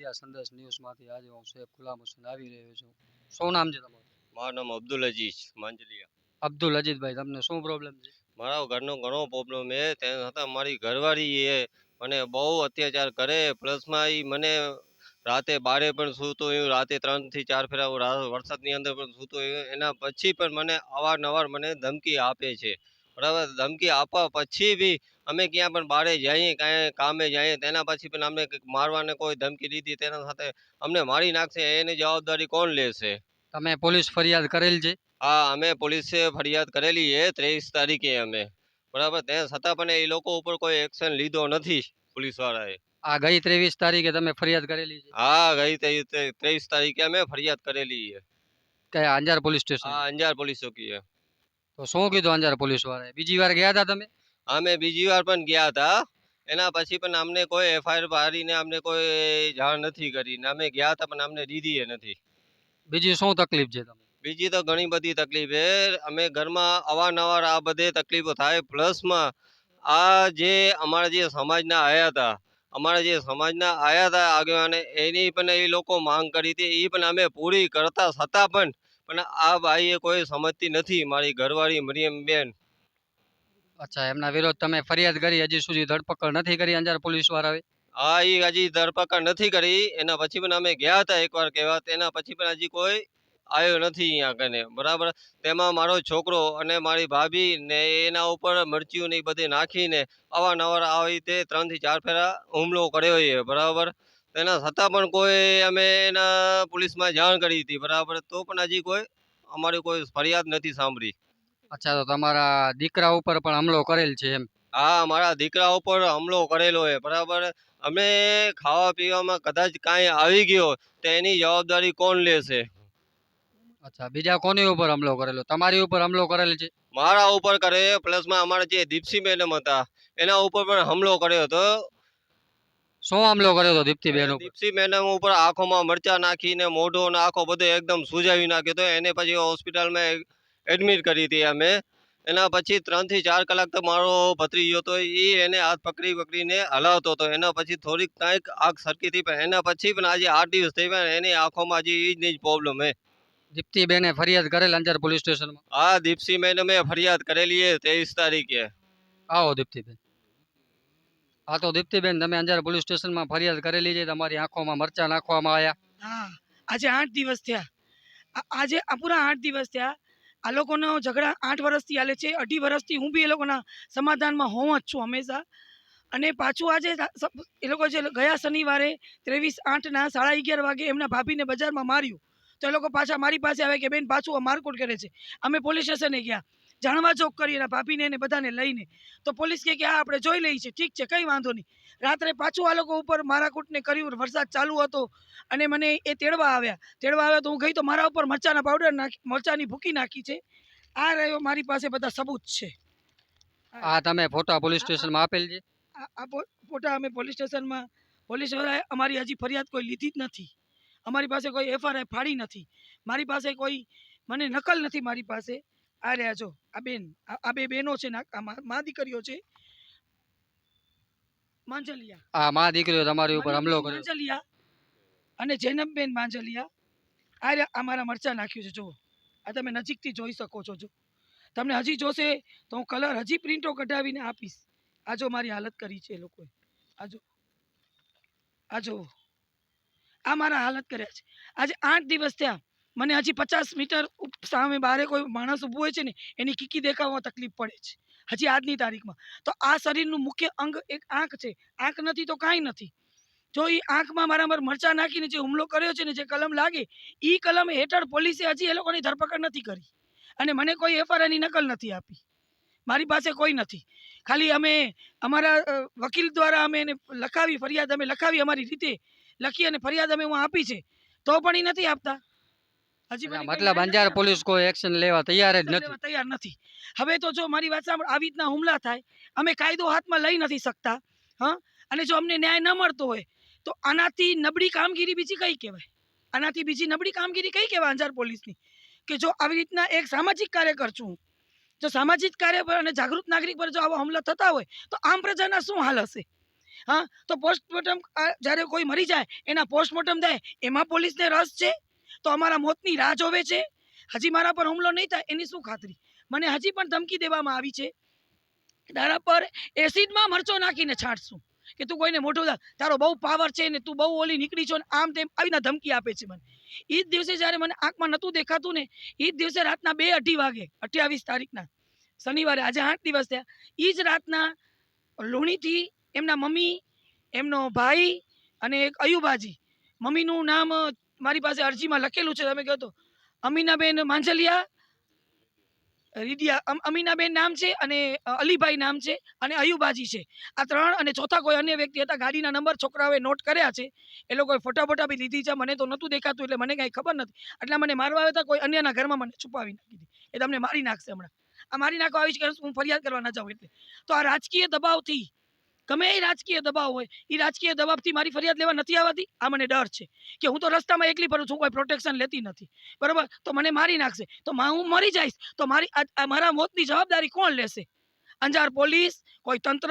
પ્રિયા સંદેશ ન્યૂઝમાંથી આજે હું શેખ ગુલામ હુસૈન આવી રહ્યો છું. શું નામ છે તમારું? મારું નામ અબ્દુલ અજીઝ માંજલિયા. અબ્દુલ અજીતભાઈ, તમને શું પ્રોબ્લેમ છે? મારા ઘરનો ઘણો પ્રોબ્લેમ છે. તેના છતાં મારી ઘરવાળી એ મને બહુ અત્યાચાર કરે. પ્લસમાં એ મને રાતે બારે પણ સૂતો હોય, રાતે 3 થી 4 ફેરા વરસાદની અંદર પણ સૂતો હોય. એના પછી પણ મને અવારનવાર મને ધમકી આપે છે. બરાબર, ધમકી આપવા પછી બી અમે ક્યાં પણ બારે જઈએ, કાંઈ કામે જઈએ, તેના પછી પણ અમને કંઈક મારવાને કોઈ ધમકી દીધી, તેના સાથે અમને મારી નાખશે, એની જવાબદારી કોણ લેશે? તમે પોલીસ ફરિયાદ કરેલ છે? હા, અમે પોલીસે ફરિયાદ કરેલી છે 23 તારીખે અમે. બરાબર, તેમ છતાં પણ એ લોકો ઉપર કોઈ એક્શન લીધો નથી પોલીસ વાળાએ. આ ગઈ 23 તારીખે તમે ફરિયાદ કરેલી છે? હા, ગઈ 23 તારીખે અમે ફરિયાદ કરેલી છે. કે અંજાર પોલીસ સ્ટેશન? હા, અંજાર પોલીસ ચોકી. તો શું કીધું અંજાર પોલીસ વાળાએ? બીજી વાર ગયા હતા તમે? અમે બીજી વાર પણ ગયા હતા. એના પછી પણ અમને કોઈ એફઆઈઆર ભરીને અમને કોઈ જાણ નથી કરી ને અમે ગયા હતા પણ અમને દીધી નથી. બીજી શું તકલીફ છે તમને? બીજી તો ઘણી બધી તકલીફ છે. અમે ઘરમાં અવારનવાર આ બધે તકલીફો થાય. પ્લસમાં આ જે અમારા જે સમાજના આવ્યા હતા, આગેવાને, એની પણ એ લોકો માંગ કરી હતી. એ પણ અમે પૂરી કરતા છતાં પણ આ ભાઈએ કોઈ સમજતી નથી, મારી ઘરવાળી મરિયમ બેન. અચ્છા, એમના વિરોધ તમે ફરિયાદ કરી, હજી સુધી ધરપકડ નથી કરી અંજાર પોલીસ વાળાએ? હા, એ હજી ધરપકડ નથી કરી. એના પછી પણ અમે ગયા હતા એકવાર કહેવા, તેના પછી પણ હજી કોઈ આવ્યો નથી અહીંયા કને. બરાબર, તેમાં મારો છોકરો અને મારી ભાભી ને એના ઉપર મરચીઓ ને એ બધે નાખીને અવારનવાર આવી રીતે 3 થી 4 ફેરા હુમલો કર્યો છે. બરાબર, તેના છતાં પણ કોઈ અમે એના પોલીસમાં જાણ કરી હતી. બરાબર, તો પણ હજી કોઈ અમારી કોઈ ફરિયાદ નથી સાંભળી. અચ્છા, તો તમારા દીકરા ઉપર પણ હુમલો કરેલ છે એમ? હા, મારા દીકરા ઉપર હુમલો કરેલો છે. બરાબર, અમે ખાવા પીવામાં કદાચ કાંઈ આવી ગયો તો એની જવાબદારી કોણ લેશે? અચ્છા, બીજા કોની ઉપર હુમલો કરેલો? તમારી ઉપર હુમલો કરેલ છે? મારા ઉપર કરે, પ્લસમાં અમારા જે દીપસી મેડમ હતા એના ઉપર પણ હુમલો કર્યો હતો. શું હુમલો કર્યો હતો દીપ્તિબેન ઉપર? દીપસી મેડમ ઉપર આંખોમાં મરચા નાખીને મોઢો અને આંખો બધો એકદમ સુજાવી નાખ્યો હતો. એને પછી હોસ્પિટલમાં એડમિટ કરી હતી અમે. એના પછી 3 થી 4 કલાક તો મારો ભત્રીજો હતો, એ એને હાથ પકડીને હલાવતો હતો. એના પછી થોડીક કાંઈક આંખ સરકી હતી, પણ એના પછી પણ આજે 8 દિવસ થઈ ગયા, એની આંખોમાં હજી એ જ પ્રોબ્લેમ છે. દીપ્તિબેને ફરિયાદ કરેલ અંજાર પોલીસ સ્ટેશનમાં? હા, દીપસી મેડમે ફરિયાદ કરેલી છે 23 તારીખે. આવો દીપ્તિબેન. હા, તો દીપ્તિબેન, તમે અંજાર પોલીસ સ્ટેશનમાં ફરિયાદ કરેલી છે, તમારી આંખોમાં મરચા નાખવામાં આવ્યા? હા, આજે 8 દિવસ થયા. આજે આ પૂરા 8 દિવસ થયા. આ લોકોનો ઝઘડા 8 વર્ષથી ચાલે છે. 2.5 વર્ષથી હું બી એ લોકોના સમાધાનમાં હોઉં જ છું હંમેશા. અને પાછું આજે એ લોકો જે ગયા શનિવારે 23/8ના 11:30 વાગે એમના ભાભીને બજારમાં માર્યું, તો એ લોકો પાછા મારી પાસે આવે કે બેન પાછું આ મારકુટ કરે છે. અમે પોલીસ સ્ટેશને ગયા, જાણવા જોગ કરી એના ભાભીને એને બધાને લઈને. તો પોલીસ કહે કે હા આપણે જોઈ લઈએ છીએ, ઠીક છે, કંઈ વાંધો નહીં. રાત્રે પાછું આ લોકો ઉપર મારાકૂટને કર્યું. વરસાદ ચાલુ હતો અને મને એ તેડવા આવ્યા તો હું ગઈ તો મારા ઉપર મરચાના પાવડર નાખી, મરચાની ભૂકી નાખી છે. આ રહ્યો મારી પાસે બધા સબૂત છે. આ તમે ફોટા પોલીસ સ્ટેશનમાં આપેલ છે? આ ફોટા અમે પોલીસ સ્ટેશનમાં, પોલીસ વાળાએ અમારી હજી ફરિયાદ કોઈ લીધી જ નથી. અમારી પાસે કોઈ એફઆઈઆર ફાડી નથી. મારી પાસે કોઈ મને નકલ નથી મારી પાસે. આ રહ્યા જો આ બેન, આ બે બહેનો છે, મા દીકરીઓ છે. માંજલિયા, આ મા દીકરીઓ તમારી ઉપર હુમલો કર્યો? માંજલિયા અને જૈનબબેન માંજલિયા. આ રહ્યા, આ મારા મરચા નાખ્યું છે, જુઓ. આ તમે નજીકથી જોઈ શકો છો. જો તમને હજી જોશે તો હું કલર હજી પ્રિન્ટો કઢાવીને આપીશ. આ જો મારી હાલત કરી છે એ લોકોએ. આ જો આ મારા હાલત કર્યા છે. આજે 8 દિવસ થયા. મને હજી 50 મીટર સામે બારે કોઈ માણસ ઊભું હોય છે ને, એની કીકી દેખાવામાં તકલીફ પડે છે હજી આજની તારીખમાં. તો આ શરીરનું મુખ્ય અંગ એક આંખ છે. આંખ નથી તો કાંઈ નથી. જો એ આંખમાં મારા મરચા નાખીને જે હુમલો કર્યો છે ને, જે કલમ લાગે, એ કલમ હેઠળ પોલીસે હજી એ લોકોની ધરપકડ નથી કરી અને મને કોઈ એફઆઈઆરની નકલ નથી આપી. મારી પાસે કોઈ નથી. ખાલી અમે અમારા વકીલ દ્વારા અમે એને લખાવી, ફરિયાદ અમે લખાવી, અમારી રીતે લખી અને ફરિયાદ અમે આપી છે, તો પણ એ નથી આપતા. મતલબ અંજાર પોલીસ કોઈ એક્શન લેવા તૈયાર જ નથી. હવે તો જો મારી વાત સાંભળ, આવી રીતના હુમલા થાય, અમે કાયદો હાથમાં લઈ નથી શકતા. હા, અને જો અમને ન્યાય ન મળતો હોય તો આનાથી નબળી કામગીરી બીજી કઈ કહેવાય? આનાથી બીજી નબળી કામગીરી કઈ કહેવાય અંજાર પોલીસની? કે જો આવી રીતના એક સામાજિક કાર્યકર છું, જો સામાજિક કાર્ય પર અને જાગૃત નાગરિક પર જો આવા હુમલા થતા હોય તો આમ પ્રજાના શું હાલ હશે? હા, તો પોસ્ટમોર્ટમ જ્યારે કોઈ મરી જાય એના પોસ્ટમોર્ટમ થાય એમાં પોલીસને રસ છે? તો અમારા મોતની રાહ જોવે છે? હજી મારા પર હુમલો નહીં થાય એની શું ખાતરી? મને હજી પણ ધમકી દેવામાં આવી છે, તારા પર એસિડમાં મરચો નાખીને છાંટશું, કે તું કોઈને મોઢું તારો બહુ પાવર છે ને તું બહુ ઓલી નીકળી છો ને આમ તેમ આવીને ધમકી આપે છે મને. એ જ દિવસે જ્યારે મને આંખમાં નહોતું દેખાતું ને એ જ દિવસે રાતના 2-2:30 વાગે 28 તારીખના શનિવારે, આજે 8 દિવસ થયા, એ જ રાતના લુણીથી એમના મમ્મી, એમનો ભાઈ અને એક અયુબાજી, મમ્મીનું નામ મારી પાસે અરજીમાં લખેલું છે, તમે કહો તો અમીનાબેન માંજલિયા રીડિયા, અમીનાબેન નામ છે અને અલીભાઈ નામ છે અને અયુબાજી છે. આ 3 અને ચોથા કોઈ અન્ય વ્યક્તિ હતા. ગાડીના નંબર છોકરાઓએ નોટ કર્યા છે, એ લોકોએ ફોટા બી લીધી છે. મને તો નહોતું દેખાતું એટલે મને કાંઈ ખબર નથી. એટલા મને મારવા આવ્યા હતા, કોઈ અન્યના ઘરમાં મને છુપાવી નાખી હતી. એ તમને મારી નાખશે હમણાં. આ મારી નાખવા આવી છે કે હું ફરિયાદ કરવા ન જાઉં એટલે. તો આ રાજકીય દબાવથી, ગમે એ રાજકીય દબાવ હોય, એ રાજકીય દબાવથી મારી ફરિયાદ લેવા નથી આવતી. આ મને ડર છે કે હું તો રસ્તામાં એકલી ફરું છું, કોઈ પ્રોટેક્શન લેતી નથી, બરાબર? તો મને મારી નાખશે, તો હું મરી જઈશ તો મારા મોતની જવાબદારી કોણ લેશે? અંજાર પોલીસ, કોઈ તંત્ર,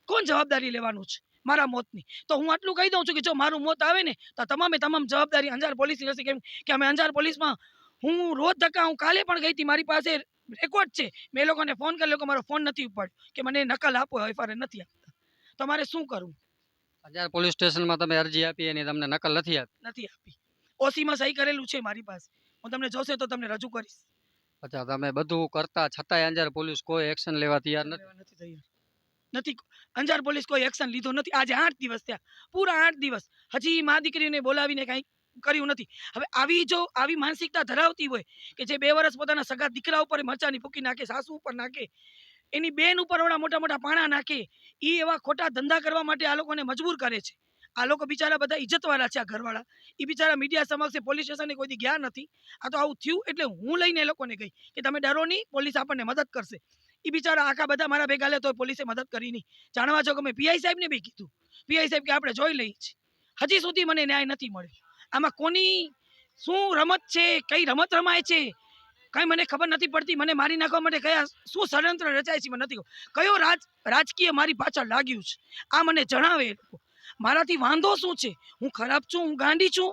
કોણ જવાબદારી લેવાનું છે મારા મોતની? તો હું આટલું કહી દઉં છું કે જો મારું મોત આવે ને તો તમામ જવાબદારી અંજાર પોલીસની રહેશે. કેમ કે અમે અંજાર પોલીસમાં હું રોજ ધક્કા, હું કાલે પણ ગઈ હતી, મારી પાસે રેકોર્ડ છે. મેં એ લોકોને ફોન કર્યો, લોકો મારો ફોન નથી ઉપાડ્યો કે મને નકલ આપો, એફઆઈઆર નથી આપતા. તમારે શું કરવું? અંજાર પોલીસ સ્ટેશનમાં તમે અરજી આપી એની તમને નકલ નથી આપી? નથી આપી. ઓસીમાં સહી કરેલું છે મારી પાસે, હું તમને જોશે તો તમને રજૂ કરીશ. અચ્છા, તમે બધું કરતા છતાંય અંજાર પોલીસ કોઈ એક્શન લેવા તૈયાર નથી? નથી તૈયાર, નથી. અંજાર પોલીસ કોઈ એક્શન લીધો નથી. આજે 8 દિવસ થયા, પૂરા 8 દિવસ, હજી મા દીકરીને બોલાવીને કાંઈ કર્યું નથી. હવે આવી માનસિકતા ધરાવતી હોય કે જે 2 વર્ષ પોતાના સગા દીકરા ઉપર મરચાની ફૂંકી નાખે, સાસુ ઉપર નાખે, એની બેન ઉપર ઓલા મોટા મોટા પાણા નાખે, એ એવા ખોટા ધંધા કરવા માટે આ લોકોને મજબૂર કરે છે. આ લોકો બિચારા બધા ઇજ્જતવાળા છે, આ ઘરવાળા. એ બિચારા મીડિયા સમક્ષ પોલીસ સ્ટેશને કોઈ દી ગયા નથી. આ તો આવું થયું એટલે હું લઈને એ લોકોને ગઈ કે તમે ડરો નહીં, પોલીસ આપણને મદદ કરશે. એ બિચારા આખા બધા મારા ભેગા લે તો પોલીસે મદદ કરી નહીં. જાણવા જો કે મેં પીઆઈ સાહેબને બી કીધું, પીઆઈ સાહેબ કે આપણે જોઈ લઈએ છીએ. હજી સુધી મને ન્યાય નથી મળ્યો. આમાં કોની શું રમત છે, કઈ રમત રમાય છે, કાંઈ મને ખબર નથી પડતી. મને મારી નાખવા માટે કયા શું ષડયંત્ર રચાય છે મને નથી ખબર. કયો રાજકીય મારી પાછળ લાગ્યું છે આ મને જણાવે એ લોકો. મારાથી વાંધો શું છે? હું ખરાબ છું? હું ગાંડી છું?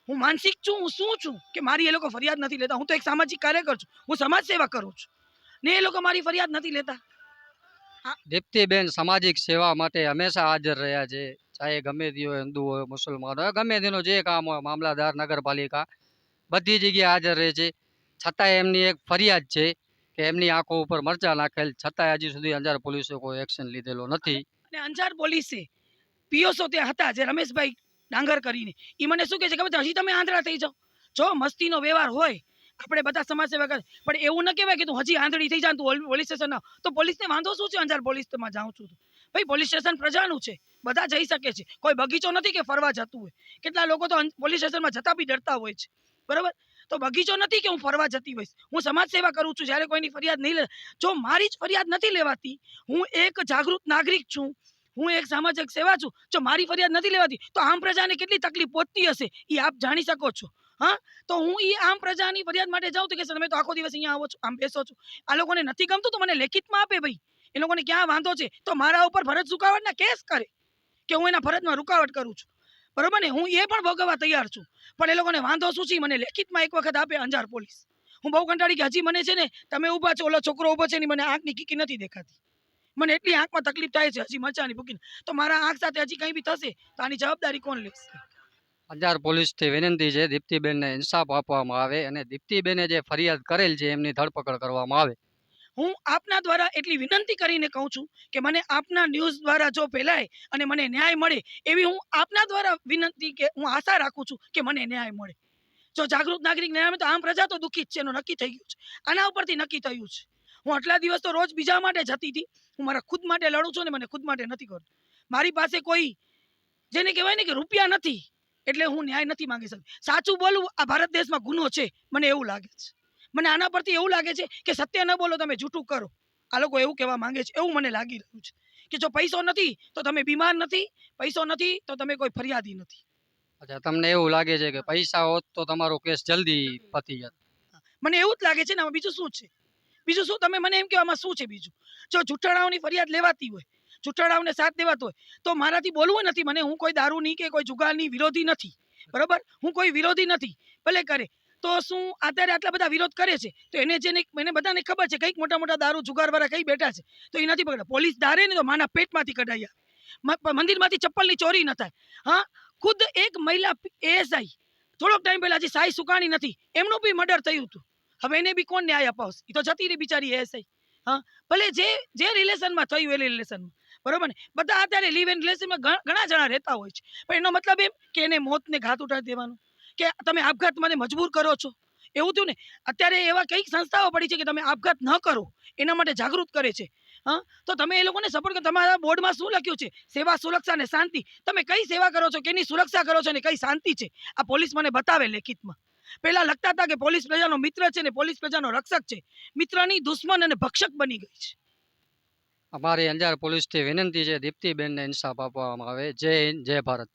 હું માનસિક છું? હું શું છું કે મારી એ લોકો ફરિયાદ નથી લેતા? હું તો એક સામાજિક કાર્યકર છું, હું સમાજ સેવા કરું છું ને એ લોકો મારી ફરિયાદ નથી લેતા. દીપ્તિબેન સામાજિક સેવા માટે હંમેશા હાજર રહ્યા છે, ચાહે ગમે તે હોય, હિન્દુ હોય, મુસલમાન હોય, ગમે તેનો જે કામ હોય, મામલાદાર, નગરપાલિકા, બધી જગ્યાએ હાજર રહે છે. છતાંય એમની એક ફરિયાદ છે કે એમની આંખો ઉપર મરચાં નાખેલ, છતાંય હજી સુધી અંજાર પોલીસે કોઈ એક્શન લીધેલો નથી. અને અંજાર પોલીસે પીઓસો ત્યાં હતા, જે રમેશભાઈ ડાંગર કરીને, એ મને શું કહે છે ખબર છે? હજી તમે આંધળા થઈ જાઓ. જો મસ્તીનો વ્યવહાર હોય, આપણે બધા સમાજ સેવા કરે, પણ એવું ન કહેવાય કે તું હજી આંધળી થઈ જા, તું પોલીસ સ્ટેશન ના. તો પોલીસને વાંધો શું છે? અંજાર પોલીસમાં જાઉં છું તો ભાઈ, પોલીસ સ્ટેશન પ્રજાનું છે, બધા જઈ શકે છે. કોઈ બગીચો નથી કે ફરવા જતું હોય. કેટલા લોકો તો પોલીસ સ્ટેશનમાં જતા બી ડરતા હોય છે, બરાબર? તો બગીચો નથી કે હું ફરવા જતી હોઈશ. હું સમાજ સેવા કરું છું. જ્યારે કોઈની ફરિયાદ નહીં લે, જો મારી જ ફરિયાદ નથી લેવાતી, હું એક જાગૃત નાગરિક છું, હું એક સામાજિક સેવા છું, જો મારી ફરિયાદ નથી લેવાતી તો આમ પ્રજાને કેટલી તકલીફ પહોંચતી હશે એ આપ જાણી શકો છો. હા, તો હું એ આમ પ્રજાની ફરિયાદ માટે જાઉં તો કે તમે તો આખો દિવસ અહીંયા આવો છો, આમ બેસો છો. આ લોકોને નથી ગમતું તો મને લેખિતમાં આપે ભાઈ. એ લોકોને ક્યાં વાંધો છે તો મારા ઉપર ફરજ રૂકાવટના કેસ કરે કે હું એના ફરજમાં રૂકાવટ કરું છું, બરોબર ને? હું એ પણ ભોગવવા તૈયાર છું, પણ એ લોકોને વાંધો શું છે મને લેખિતમાં એક વખત આપે અંજાર પોલીસ. હું બહુ કંટાળી કે હજી મને છે ને, તમે ઊભા છો, ઓલો છોકરો ઊભો છે ને, મને આંખની કીકી નથી દેખાતી. મને એટલી આંખમાં તકલીફ થાય છે હજી મરચાની ભૂકીને. તો મારા આંખ સાથે હજી કંઈ બી થશે તો આની જવાબદારી કોણ લેશે? અંજાર પોલીસથી વિનંતી છે દીપ્તિબેનને ઇન્સાફ આપવામાં આવે અને દીપ્તિબેને જે ફરિયાદ કરેલ છે એમની ધરપકડ કરવામાં આવે. હું આપના દ્વારા એટલી વિનંતી કરીને કહું છું કે મને આપના ન્યૂઝ દ્વારા જો ફેલાય અને મને ન્યાય મળે એવી હું આપના દ્વારા વિનંતી કે હું આશા રાખું છું કે મને ન્યાય મળે. જો જાગૃત નાગરિક ન્યાય મળે તો આમ પ્રજા તો દુઃખી જ છે, એનું નક્કી થઈ ગયું છે. આના ઉપરથી નક્કી થયું છે. હું આટલા દિવસ તો રોજ બીજા માટે જતી હતી, હું મારા ખુદ માટે લડું છું ને મને ખુદ માટે નથી કરતું. મારી પાસે કોઈ, જેને કહેવાય ને કે રૂપિયા નથી એટલે હું ન્યાય નથી માંગી શકતી. સાચું બોલવું આ ભારત દેશમાં ગુનો છે, મને એવું લાગે છે. મને આના પરથી એવું લાગે છે કે સત્ય ન બોલો, તમે જૂઠું કરો. આ લોકો એવું કહેવા માંગે છે, એવું મને લાગી રહ્યું છે કે જો પૈસો નથી તો તમે બીમાર નથી, પૈસો નથી તો તમે કોઈ ફરિયાદી નથી. અચ્છા, તમને એવું લાગે છે કે પૈસા હોત તો તમારો કેસ જલ્દી પતી જાત? મને એવું જ લાગે છે ને. આમાં બીજું શું છે? બીજું શું? તમે મને એમ કહેવામાં શું છે બીજું? જો જૂઠાણાઓની ફરિયાદ લેવાતી હોય, ચૂંટાડાઓને સાથ દેવાતો હોય તો મારાથી બોલવું નથી. મને હું કોઈ દારૂની કે કોઈ જુગારની વિરોધી નથી, બરોબર, હું કોઈ વિરોધી નથી. ભલે કરે તો શું અત્યારે આટલા બધા વિરોધ કરે છે તો એને બધાને ખબર છે કંઈક મોટા મોટા દારૂ જુગારવાળા કઈ બેઠા છે તો એ નથી પકડે. પોલીસ ધારે ને તો માના પેટમાંથી કઢાઈ આવે, મંદિરમાંથી ચપ્પલની ચોરી ન થાય. હા, ખુદ એક મહિલા એએસઆઈ થોડોક ટાઈમ પહેલા હજી સાઈ સુકાણી નથી, એમનું બી મર્ડર થયું હતું. હવે એને બી કોણ ન્યાય અપાવશે? એ તો જતી રહી બિચારી એએસઆઈ. હા, ભલે જે રિલેશનમાં થયું એ રિલેશનમાં, બરોબર ને. બધા અત્યારે લિવ ઇન રિલેશનમાં ઘણા જણા રહેતા હોય છે, પણ એનો મતલબ એમ કે એને મોતને ઘાત ઉઠાડી દેવાનું, કે તમે આપઘાત માટે મજબૂર કરો છો, એવું થયું ને. અત્યારે એવા કઈક સંસ્થાઓ પડી છે કે તમે આપઘાત ન કરો એના માટે જાગૃત કરે છે. હા, તો તમે એ લોકોને સપોર્ટ કરો. તમારા બોર્ડમાં શું લખ્યું છે? સેવા, સુરક્ષા અને શાંતિ. તમે કઈ સેવા કરો છો, કેની સુરક્ષા કરો છો ને કઈ શાંતિ છે? આ પોલીસ મને બતાવે લેખિતમાં. પહેલા લખતા હતા કે પોલીસ પ્રજાનો મિત્ર છે ને પોલીસ પ્રજાનો રક્ષક છે, મિત્રની દુશ્મન અને ભક્ષક બની ગઈ છે. અમારી અંજાર પોલીસથી વિનંતી છે દીપ્તિબેનને ઇન્સાફ આપવામાં આવે. જય હિન્દ, જય ભારત.